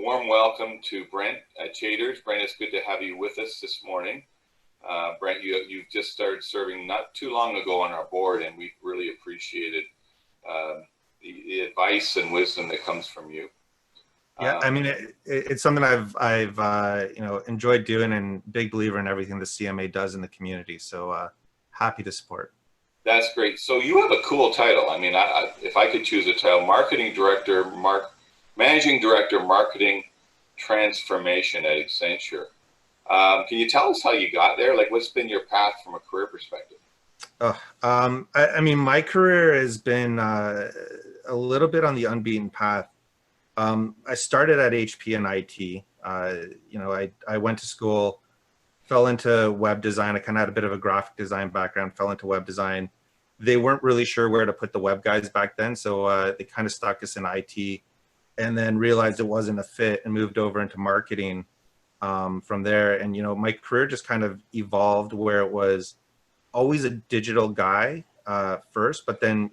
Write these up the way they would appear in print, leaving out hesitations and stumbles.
warm welcome to Brent Chaters. Brent, it's good to have you with us this morning. Brent, you've just started serving not too long ago on our board, and we really appreciated the advice and wisdom that comes from you. Yeah, I mean, it's something I've enjoyed doing, and big believer in everything the CMA does in the community. So happy to support. That's great. So you have a cool title. I mean, if I could choose a title, Managing Director, Marketing Transformation at Accenture. Can you tell us how you got there? Like, what's been your path from a career perspective? I mean, my career has been a little bit on the unbeaten path. I started at HP in IT. I went to school, fell into web design. I kind of had a bit of a graphic design background, fell into web design. They weren't really sure where to put the web guys back then, so they kind of stuck us in IT, and then realized it wasn't a fit and moved over into marketing from there. And my career just kind of evolved where it was always a digital guy first, but then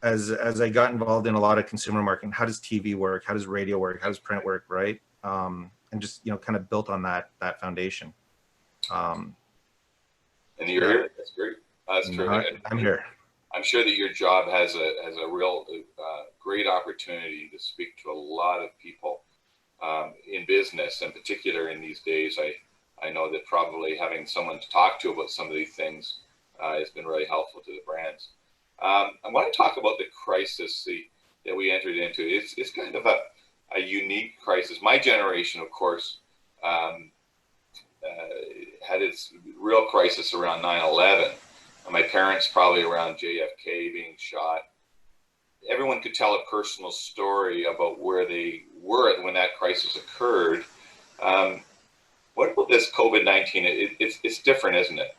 as I got involved in a lot of consumer marketing, how does TV work? How does radio work? How does print work, right? And just kind of built on that foundation. And you're here. That's great. That's terrific. I'm here. I'm sure that your job has a real great opportunity to speak to a lot of people in business, in particular in these days. I know that probably having someone to talk to about some of these things has been really helpful to the brands. I want to talk about the crisis that we entered into. It's kind of a unique crisis. My generation, of course, had its real crisis around 9/11. My parents probably around JFK being shot. Everyone could tell a personal story about where they were when that crisis occurred. What about this COVID-19? It's different, isn't it?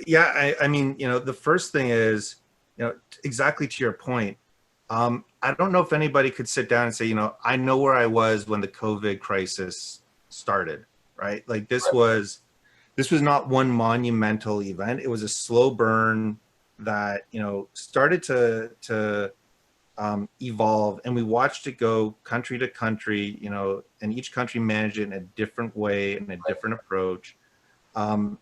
Yeah, I mean, the first thing is, exactly to your point. I don't know if anybody could sit down and say, I know where I was when the COVID crisis started, right? Like this was not one monumental event. It was a slow burn that, started to evolve, and we watched it go country to country, and each country managed it in a different way and a different approach. And,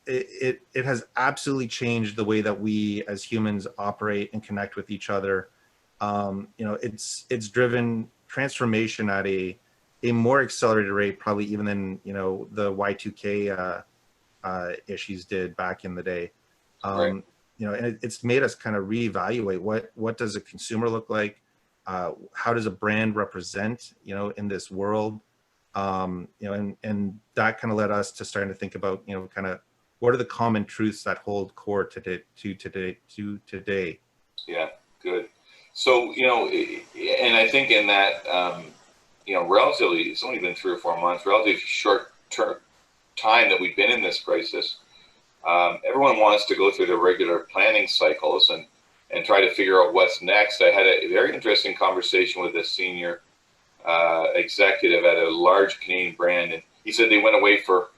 it has absolutely changed the way that we as humans operate and connect with each other. It's driven transformation at a more accelerated rate, probably even than the Y2K issues did back in the day. And it's made us kind of reevaluate what does a consumer look like, how does a brand represent in this world, and that kind of led us to starting to think about kind of what are the common truths that hold core to today. Yeah, good. So and I think in that relatively, it's only been 3 or 4 months, relatively short term time that we've been in this crisis. Everyone wants to go through the regular planning cycles and try to figure out what's next. I had a very interesting conversation with a senior executive at a large Canadian brand, and he said they went away to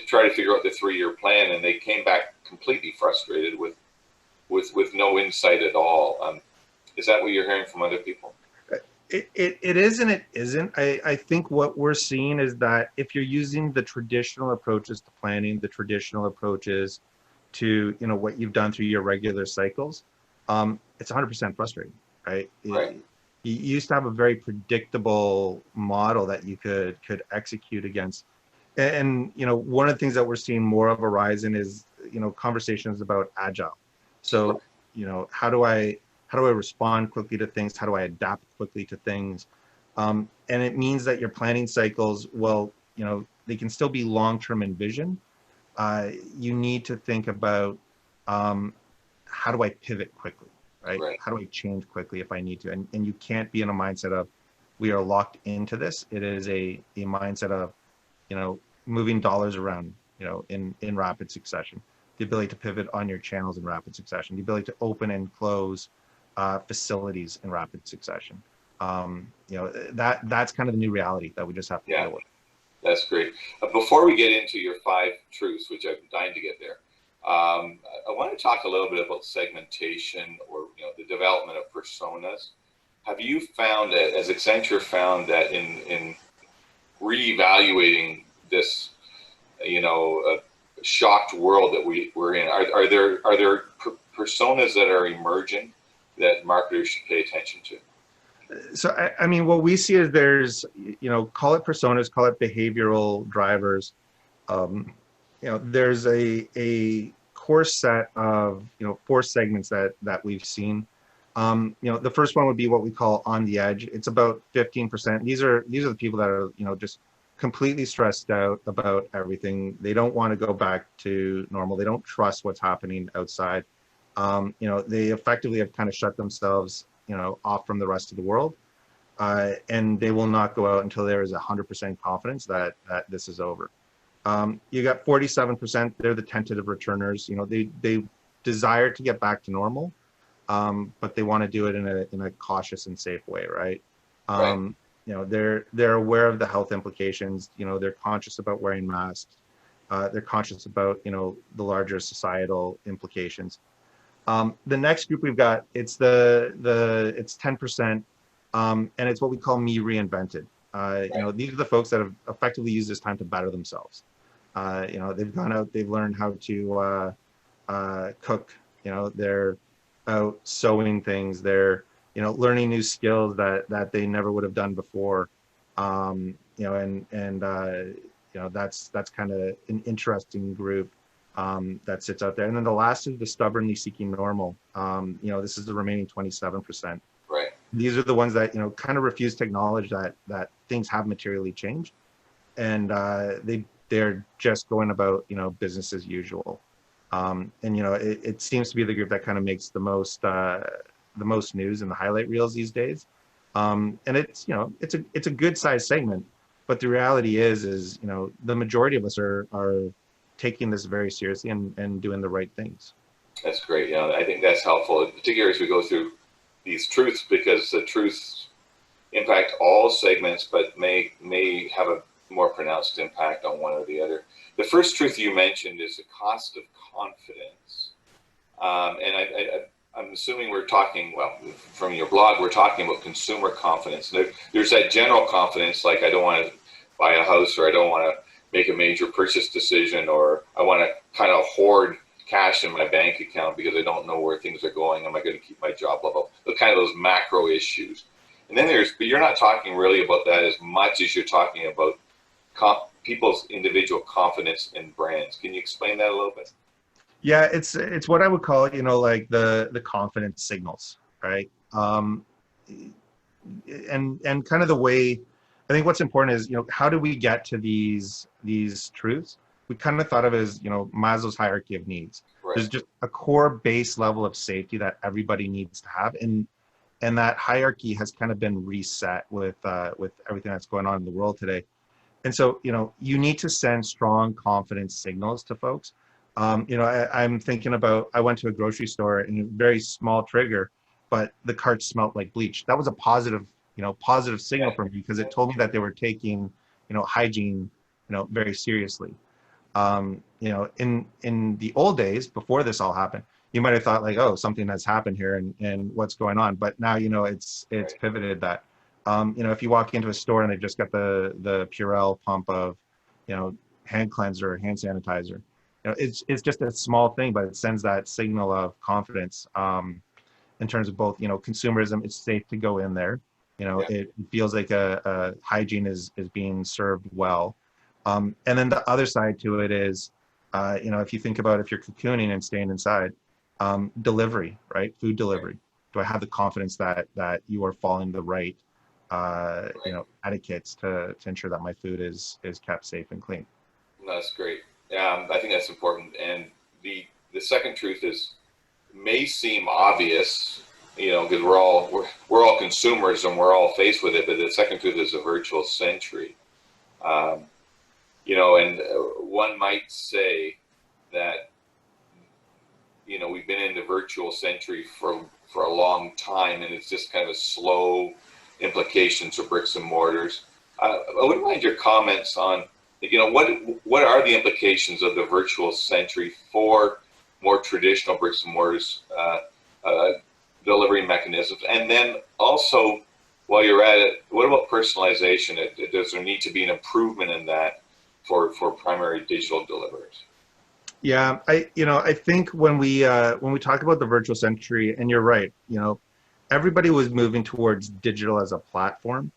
try to figure out the 3-year plan, and they came back completely frustrated with no insight at all. Is that what you're hearing from other people? It is and it isn't. I think what we're seeing is that if you're using the traditional approaches to planning, the traditional approaches to what you've done through your regular cycles, it's 100% frustrating, right? Right. You used to have a very predictable model that you could execute against. And one of the things that we're seeing more of a rise in is conversations about agile. So how do I respond quickly to things? How do I adapt quickly to things? And it means that your planning cycles, they can still be long-term in vision. You need to think about how do I pivot quickly, right? How do I change quickly if I need to? And you can't be in a mindset of we are locked into this. It is a mindset of moving dollars around in rapid succession, the ability to pivot on your channels in rapid succession, the ability to open and close facilities in rapid succession. That's kind of the new reality that we just have to deal with. That's great. Before we get into your 5 truths, which I'm dying to get there, I want to talk a little bit about segmentation, or the development of personas. have you found that, as Accenture found that in reevaluating this, shocked world that we're in, are there personas that are emerging that marketers should pay attention to? So I mean, what we see is there's, call it personas, call it behavioral drivers. There's a core set of, four segments that we've seen. The first one would be what we call on the edge. It's about 15%. These are the people that are, just completely stressed out about everything. They don't want to go back to normal. They don't trust what's happening outside. They effectively have kind of shut themselves, off from the rest of the world. And they will not go out until there is 100% confidence that this is over. You got 47%, they're the tentative returners. They desire to get back to normal, but they want to do it in a cautious and safe way, right? Right. They're aware of the health implications. They're conscious about wearing masks. They're conscious about, the larger societal implications. The next group we've got, it's it's 10%, and it's what we call me reinvented. These are the folks that have effectively used this time to better themselves. They've gone out, they've learned how to cook. They're out sewing things. They're learning new skills that they never would have done before. That's kind of an interesting group that sits out there. And then the last is the stubbornly seeking normal. This is the remaining 27%. Right. These are the ones that kind of refuse to acknowledge that things have materially changed, and they're just going about business as usual. It seems to be the group that kind of makes the most news in the highlight reels these days. And it's a good sized segment, but the reality is the majority of us are taking this very seriously and doing the right things. That's great. I think that's helpful, particularly as we go through these truths, because the truths impact all segments, but may have a more pronounced impact on one or the other. The first truth you mentioned is the cost of confidence. And I'm assuming we're talking, well, from your blog, we're talking about consumer confidence. There's that general confidence, like I don't want to buy a house, or I don't want to make a major purchase decision, or I want to kind of hoard cash in my bank account because I don't know where things are going. Am I going to keep my job, blah, blah, blah. Kind of those macro issues. And then but you're not talking really about that as much as you're talking about people's individual confidence in brands. Can you explain that a little bit? Yeah, it's what I would call, like the confidence signals, right? And kind of the way, I think what's important is, how do we get to these truths? We kind of thought of it as, Maslow's hierarchy of needs. Right. There's just a core base level of safety that everybody needs to have, and that hierarchy has kind of been reset with everything that's going on in the world today. And so, you need to send strong confidence signals to folks. I'm thinking about, I went to a grocery store, and a very small trigger, but the cart smelled like bleach. That was a positive signal for me, because it told me that they were taking, hygiene, very seriously. In the old days, before this all happened, you might have thought like, oh, something has happened here, and what's going on. But now, it's Right. pivoted that. If you walk into a store and they just got the Purell pump of, hand cleanser, hand sanitizer, it's just a small thing, but it sends that signal of confidence, in terms of both, consumerism. It's safe to go in there. It feels like a hygiene is being served well. And then the other side to it is, if you think about, if you're cocooning and staying inside, delivery, right? Food delivery. Do I have the confidence that you are following the right, etiquettes to ensure that my food is kept safe and clean? That's great. I think that's important. And the second truth may seem obvious, because we're all consumers and we're all faced with it. But the second truth is a virtual century. And one might say that we've been in the virtual century for a long time, and it's just kind of a slow implications of bricks and mortars. I wouldn't mind your comments on, what are the implications of the virtual century for more traditional bricks and mortars? delivery mechanisms? And then also, while you're at it, what about personalization? Does there need to be an improvement in that for primary digital deliverers? Yeah, I think when we talk about the virtual century, and you're right, everybody was moving towards digital as a platform,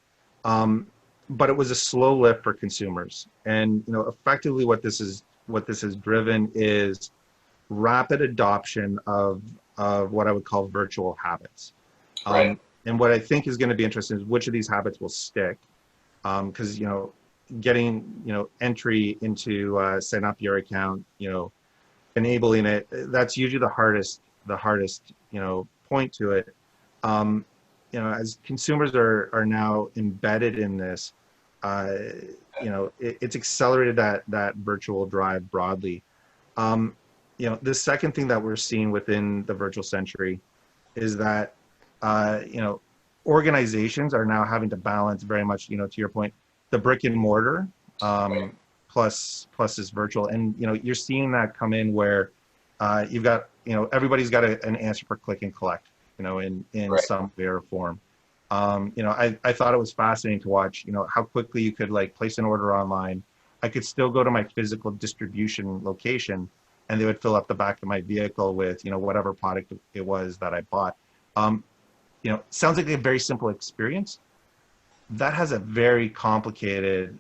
um, but it was a slow lift for consumers. And effectively, what this has driven is rapid adoption of what I would call virtual habits. Right. And what I think is going to be interesting is which of these habits will stick, because getting entry into setting up your account, enabling it, that's usually the hardest point to it. um, as consumers are now embedded in this, uh, it's accelerated that virtual drive broadly. The second thing that we're seeing within the virtual century is that organizations are now having to balance very much, to your point, the brick and mortar, Right. plus this virtual. And you're seeing that come in where you've got, everybody's got an answer for click and collect, in Right. some way or form. I thought it was fascinating to watch, how quickly you could like place an order online. I could still go to my physical distribution location, and they would fill up the back of my vehicle with, whatever product it was that I bought. Um, Sounds like a very simple experience. That has a very complicated,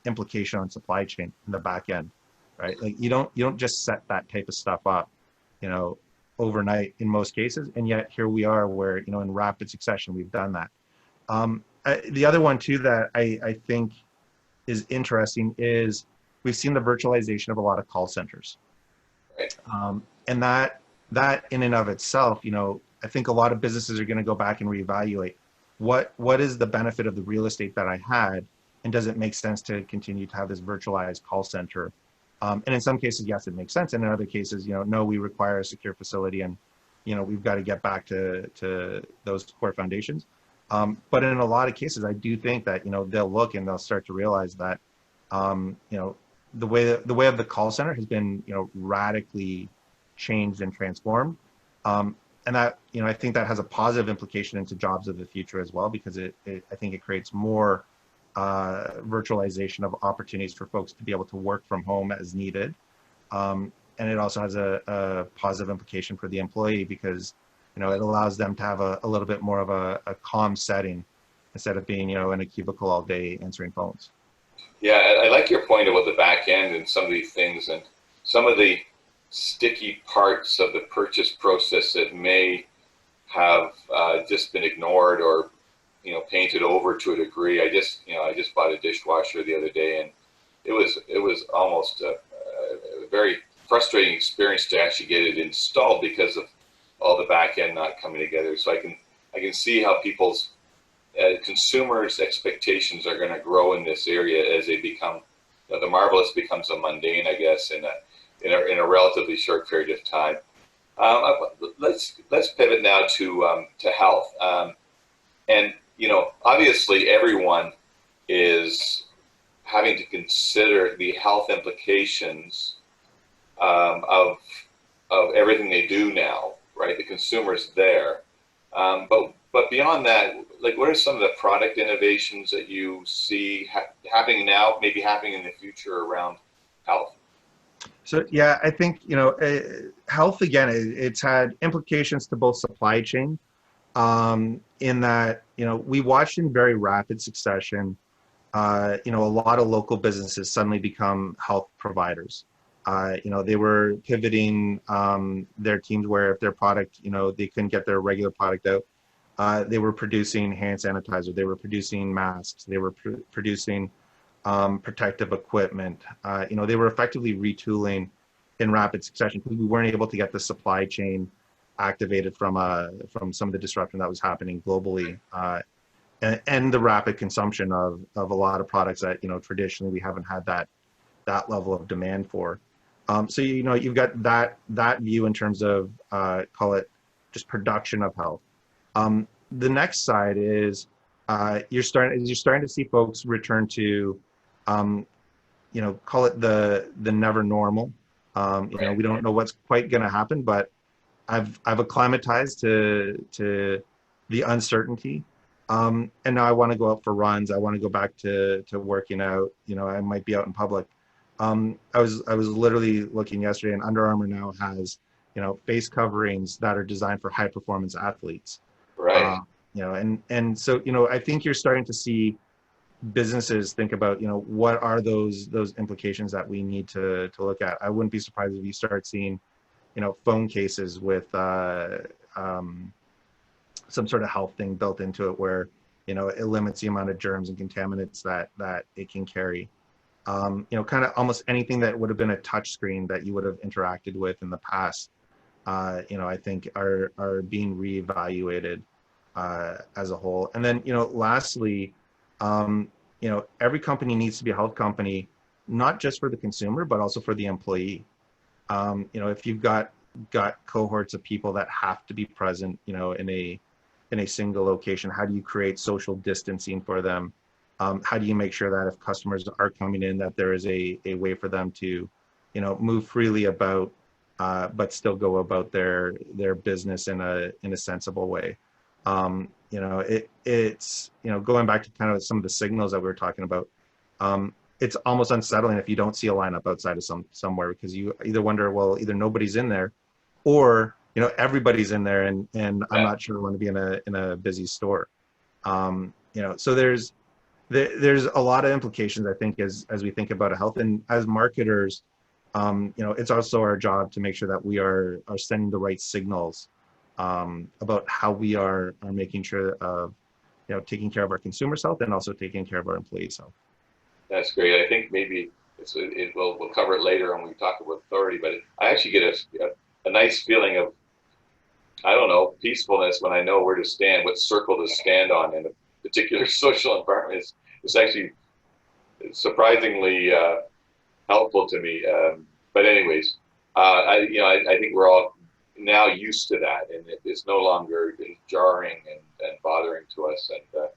implication on supply chain in the back end, right? Like you don't just set that type of stuff up, you know, overnight in most cases, and yet here we are, where in rapid succession we've done that. The other one too that I think is interesting is we've seen the virtualization of a lot of call centers, Right. and that in and of itself, I think a lot of businesses are going to go back and reevaluate what is the benefit of the real estate that I had, and does it make sense to continue to have this virtualized call center? And in some cases, yes, it makes sense, and in other cases, no, we require a secure facility, and we've got to get back to those core foundations. But in a lot of cases, I do think that they'll look and they'll start to realize that the way of the call center has been radically changed and transformed. And that I think that has a positive implication into jobs of the future as well, because I think it creates more virtualization of opportunities for folks to be able to work from home as needed. And it also has a positive implication for the employee, because it allows them to have a little bit more of a calm setting, instead of being in a cubicle all day answering phones. Yeah, I like your point about the back end and some of these things, and some of the sticky parts of the purchase process that may have just been ignored, or painted over to a degree. I just bought a dishwasher the other day, and it was almost a very frustrating experience to actually get it installed, because of all the back end not coming together. So I can see how people's consumers' expectations are going to grow in this area as they become, the marvelous becomes a mundane, I guess, in a relatively short period of time. Let's pivot now to health, and obviously everyone is having to consider the health implications of everything they do now, right? The consumer's there, but beyond that, like, what are some of the product innovations that you see happening now, maybe happening in the future around health? So yeah, I think health again. It's had implications to both supply chain, in that we watched in very rapid succession. A lot of local businesses suddenly become health providers. They were pivoting their teams, where if their product, they couldn't get their regular product out, they were producing hand sanitizer, they were producing masks, they were producing protective equipment. They were effectively retooling in rapid succession, because we weren't able to get the supply chain activated from some of the disruption that was happening globally, and the rapid consumption of a lot of products that traditionally we haven't had that level of demand for. So you've got that view in terms of call it just production of health. The next side is you're starting to see folks return to call it the never normal. Right. We don't know what's quite going to happen, but I've acclimatized to the uncertainty. And now I want to go out for runs. I want to go back to working out. You know, I might be out in public. I was literally looking yesterday, and Under Armour now has, you know, face coverings that are designed for high performance athletes. Right. You know, and so, you know, I think you're starting to see businesses think about, you know, what are those implications that we need to look at. I wouldn't be surprised if you start seeing, you know, phone cases with um, some sort of health thing built into it, where, you know, it limits the amount of germs and contaminants that it can carry. You know, kind of almost anything that would have been a touch screen that you would have interacted with in the past, you know, I think are being reevaluated as a whole. And then, you know, lastly, you know, every company needs to be a health company, not just for the consumer, but also for the employee. You know, if you've got cohorts of people that have to be present, you know, in a single location, how do you create social distancing for them? How do you make sure that if customers are coming in, that there is a way for them to, you know, move freely about, but still go about their business in a sensible way? You know, it's, you know, going back to kind of some of the signals that we were talking about. It's almost unsettling if you don't see a lineup outside of somewhere, because you either wonder, well, either nobody's in there, or, you know, everybody's in there, and I'm not sure I want to be in a busy store. You know, so there's a lot of implications, I think, as we think about health, and as marketers, you know, it's also our job to make sure that we are sending the right signals about how we are making sure of, you know, taking care of our consumers' health and also taking care of our employees' health. That's great. I think maybe we'll cover it later when we talk about authority, but I actually get a nice feeling of, I don't know, peacefulness when I know where to stand, what circle to stand on in a particular social environment. It's actually surprisingly helpful to me. But anyways, I think we're all now used to that, and it's no longer jarring and bothering to us. And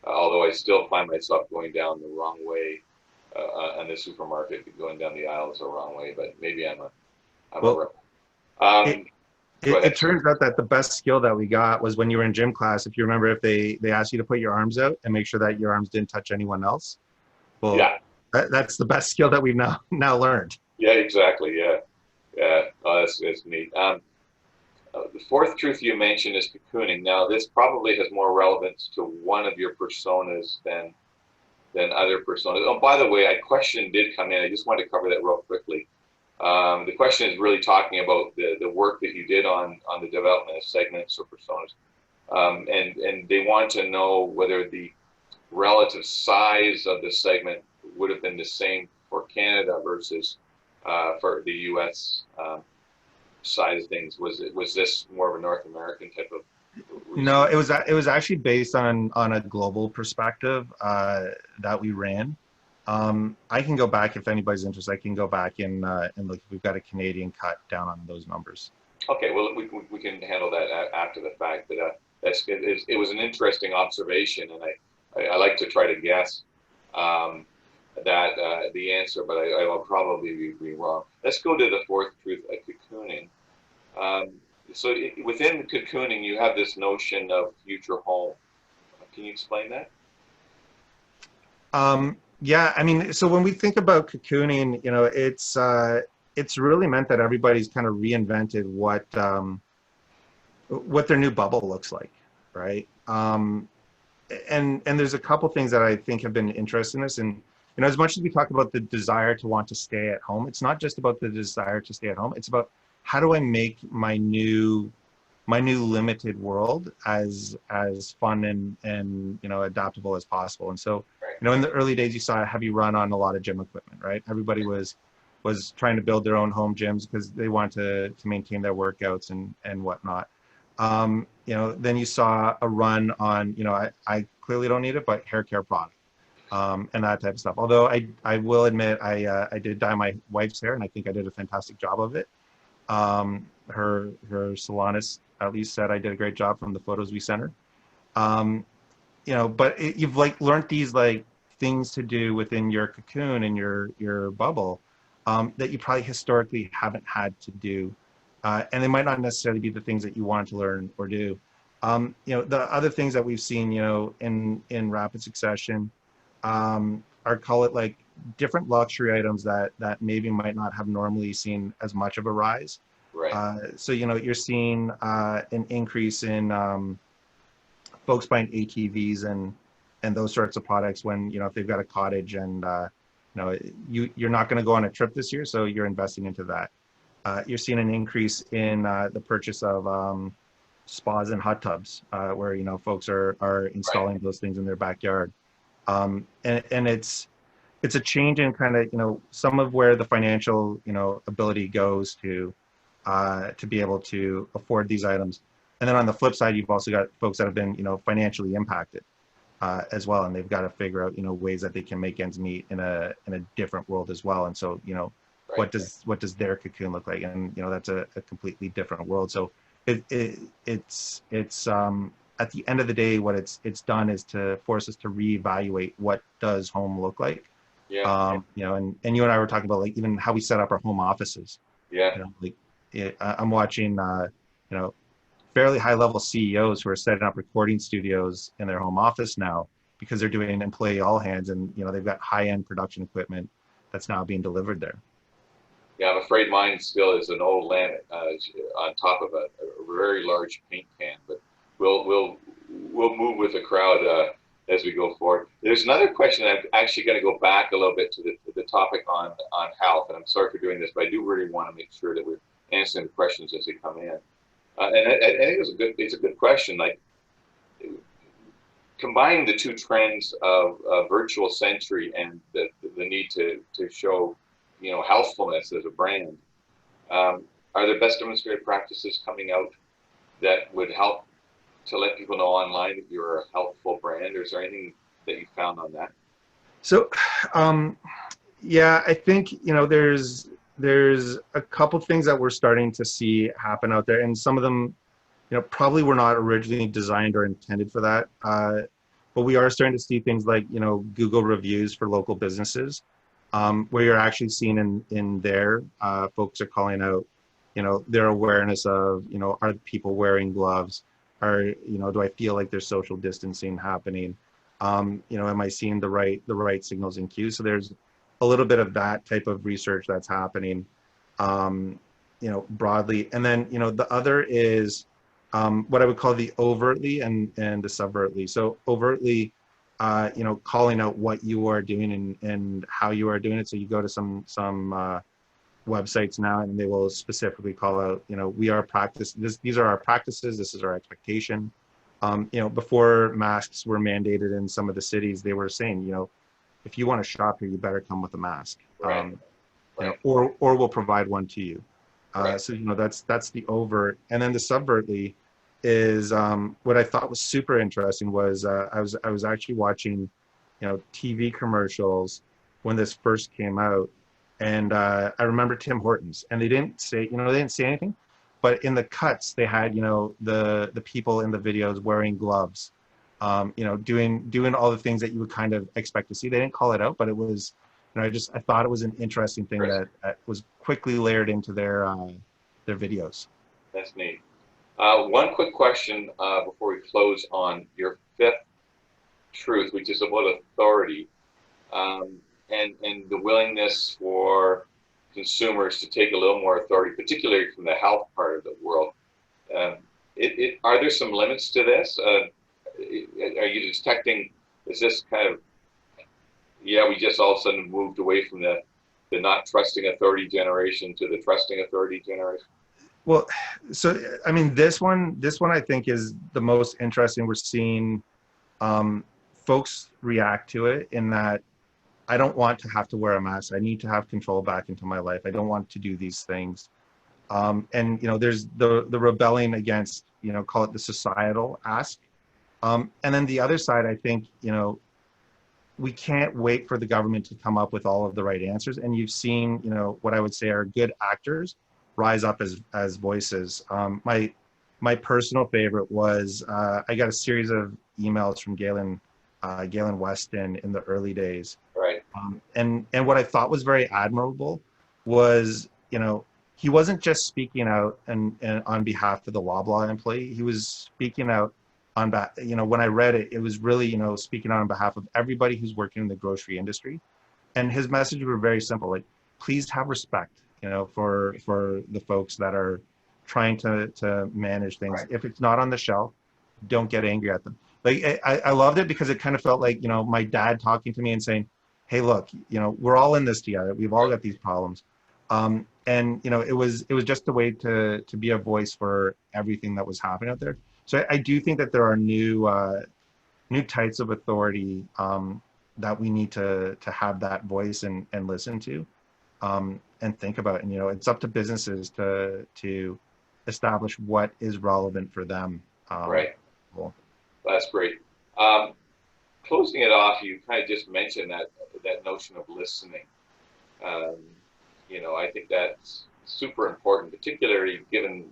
although I still find myself going down the wrong way in the supermarket, going down the aisles the wrong way, but maybe I'm a Well, rebel. it, Go ahead. it turns out that the best skill that we got was when you were in gym class. If you remember, if they asked you to put your arms out and make sure that your arms didn't touch anyone else. Well, Yeah, that's the best skill that we've now learned. yeah, exactly. Yeah, yeah. Oh, that's neat. The fourth truth you mentioned is cocooning. Now, this probably has more relevance to one of your personas than other personas. Oh, by the way, a question did come in. I just wanted to cover that real quickly. The question is really talking about the work that you did on the development of segments or personas. And they want to know whether the relative size of the segment would have been the same for Canada versus for the U.S. Side of things. Was this more of a North American type of research? No, it was actually based on a global perspective that we ran. I can go back if anybody's interested. I can go back and look if we've got a Canadian cut down on those numbers. Okay, well we can handle that after the fact. But it was an interesting observation, and I like to try to guess that the answer, but I will probably be wrong. Let's go to the fourth truth, cocooning. So within cocooning, you have this notion of future home. Can you explain that? Yeah, I mean, so when we think about cocooning, you know, it's really meant that everybody's kind of reinvented what their new bubble looks like, right? And there's a couple things that I think have been interesting in this. And, you know, as much as we talk about the desire to want to stay at home, it's not just about the desire to stay at home. It's about, how do I make my new limited world as fun and you know, adaptable as possible. And so, you know, in the early days, you saw a heavy run on a lot of gym equipment, right? Everybody was trying to build their own home gyms because they wanted to maintain their workouts and whatnot. You know, then you saw a run on, you know, I clearly don't need it, but hair care product and that type of stuff. Although I will admit I did dye my wife's hair, and I think I did a fantastic job of it. Her salonist at least said I did a great job from the photos we sent her. You know, but you've like learned these like things to do within your cocoon and your bubble that you probably historically haven't had to do and they might not necessarily be the things that you want to learn or do. The other things that we've seen, in rapid succession, are, call it, like, different luxury items that maybe might not have normally seen as much of a rise. Right. So you're seeing an increase in folks buying ATVs and those sorts of products when, if they've got a cottage and you're not going to go on a trip this year, so you're investing into that. You're seeing an increase in the purchase of spas and hot tubs, where folks are installing those things in their backyard, and it's a change in kind of some of where the financial ability goes to be able to afford these items. And then on the flip side, you've also got folks that have been financially impacted as well, and they've got to figure out ways that they can make ends meet in a different world as well. And so what does their cocoon look like? And that's a completely different world. So it's at the end of the day, what it's done is to force us to reevaluate what does home look like. Yeah. And you and I were talking about, like, even how we set up our home offices. Yeah. I'm watching fairly high level CEOs who are setting up recording studios in their home office now because they're doing employee all hands, and they've got high end production equipment that's now being delivered there. Yeah, I'm afraid mine still is an old lamp on top of a very large paint can, but we'll move with the crowd as we go forward. There's another question. I'm actually going to go back a little bit to the topic on health, and I'm sorry for doing this, but I do really want to make sure that we're answering the questions as they come in. And I think it's a good question. Like, combining the two trends of virtual century and the need to show healthfulness as a brand, are there best demonstrated practices coming out that would help to let people know online that you're a healthful brand, or is there anything that you found on that? So, yeah, I think there's a couple things that we're starting to see happen out there, and some of them, probably were not originally designed or intended for that. But we are starting to see things like, Google reviews for local businesses, where you're actually seeing in there, folks are calling out, their awareness of, are people wearing gloves? Do I feel like there's social distancing happening? Am I seeing the right signals and cues? So there's a little bit of that type of research that's happening, broadly. And then, the other is what I would call the overtly and the subvertly. So overtly, calling out what you are doing and how you are doing it. So you go to some websites now, and they will specifically call out, we are these are our practices. This is our expectation. Before masks were mandated in some of the cities, they were saying, if you want to shop here, you better come with a mask, Right. or we'll provide one to you. Right. So that's the overt, and then the subvertly is what I thought was super interesting was I was actually watching TV commercials when this first came out, and I remember Tim Hortons, and they didn't say anything, but in the cuts they had the people in the videos wearing gloves, doing all the things that you would kind of expect to see. They didn't call it out, but it was, I thought it was an interesting thing that was quickly layered into their videos. That's neat. One quick question before we close on your fifth truth, which is about authority, and the willingness for consumers to take a little more authority, particularly from the health part of the world. Are there some limits to this? Are you detecting, is this kind of, we just all of a sudden moved away from the not trusting authority generation to the trusting authority generation? Well, so I mean, this one I think is the most interesting. We're seeing folks react to it in that I don't want to have to wear a mask. I need to have control back into my life. I don't want to do these things. And there's the rebelling against, call it the societal ask. And then the other side, I think, we can't wait for the government to come up with all of the right answers. And you've seen, what I would say are good actors rise up as voices. My personal favorite was I got a series of emails from Galen Weston in the early days. Right. And what I thought was very admirable was, he wasn't just speaking out and on behalf of the Loblaw employee. He was speaking out on when I read it, it was really, speaking out on behalf of everybody who's working in the grocery industry. And his message were very simple, like, please have respect, for the folks that are trying to manage things. Right. If it's not on the shelf, don't get angry at them. Like, I loved it because it kind of felt like, my dad talking to me and saying, hey, look, we're all in this together. We've all got these problems. And it was just a way to be a voice for everything that was happening out there. So I do think that there are new types of authority, that we need to have that voice and listen to, and think about. And it's up to businesses to establish what is relevant for them. Right. Cool. That's great. Closing it off, you kind of just mentioned that notion of listening. Um, I think that's super important, particularly given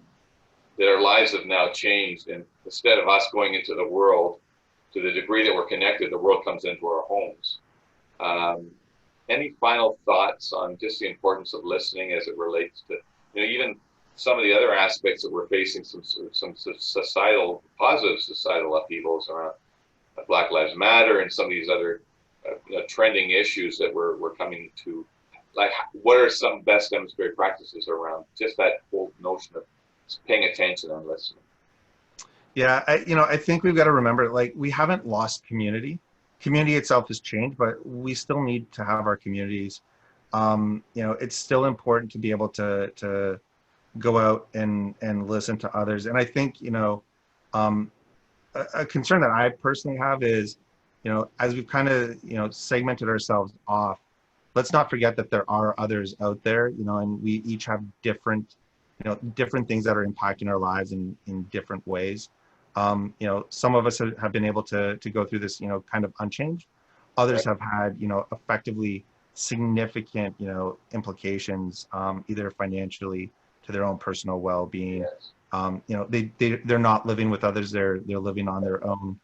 that our lives have now changed, and instead of us going into the world, to the degree that we're connected, the world comes into our homes. Any final thoughts on just the importance of listening as it relates to, even some of the other aspects that we're facing, some positive societal upheavals around Black Lives Matter and some of these other trending issues that we're coming to? Like, what are some best demonstrated practices around just that whole notion of paying attention and listening? Yeah, I think we've got to remember, like, we haven't lost community. Community itself has changed, but we still need to have our communities. It's still important to be able to go out and listen to others. And I think, um, a concern that I personally have is, as we've kind of, segmented ourselves off, let's not forget that there are others out there, and we each have different things that are impacting our lives in different ways. Some of us have been able to go through this, kind of unchanged. Others have had, effectively significant, implications, either financially, to their own personal well-being. Yes. They're not living with others. They're living on their own.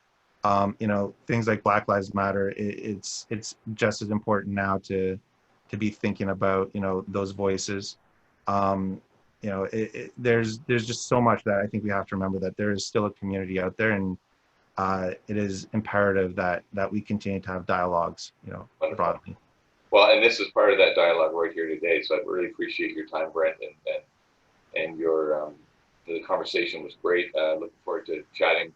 Things like Black Lives Matter. It's just as important now to be thinking about, those voices. There's just so much that I think we have to remember, that there is still a community out there, and it is imperative that we continue to have dialogues, broadly. Well, and this is part of that dialogue right here today. So I really appreciate your time, Brent, and your the conversation was great. Looking forward to chatting